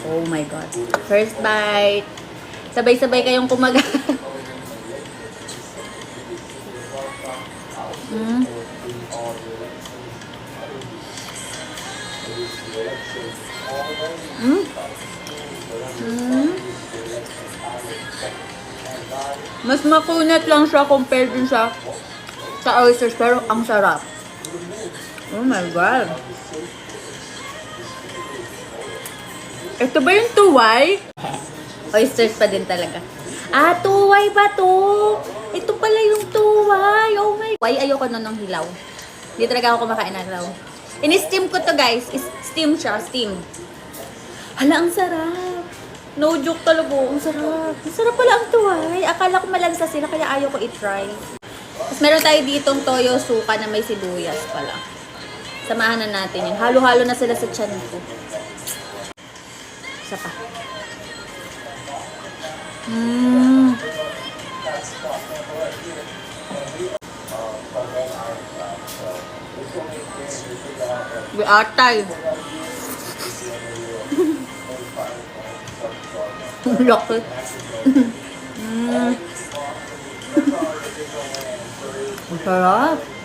Oh my God. First bite. Sabay-sabay kayong kumagat. Mm. Mm. Mm. Mas makunat lang siya compared dun sa oysters, pero ang sarap. Oh my God. Ito ba yung tuway? Oysters pa din talaga. Ah, tuway ba to? Ito pala yung tuway. Oh my God. Ayoko nun ng hilaw. Hindi talaga ako kumakain ng hilaw. In-steam ko to guys. Steam siya, steam. Hala, ang sarap. No joke talaga. Ang sarap. Ang sarap pala ang tuway. Akala ko malansa sila kaya ayaw ko i-try. Tapos meron tayo ditong toyo suka na may sibuyas pala. Samahan na natin yun. Halo-halo na sila sa tiyan ko. Isa pa. Atay. Laki. Ang sarap.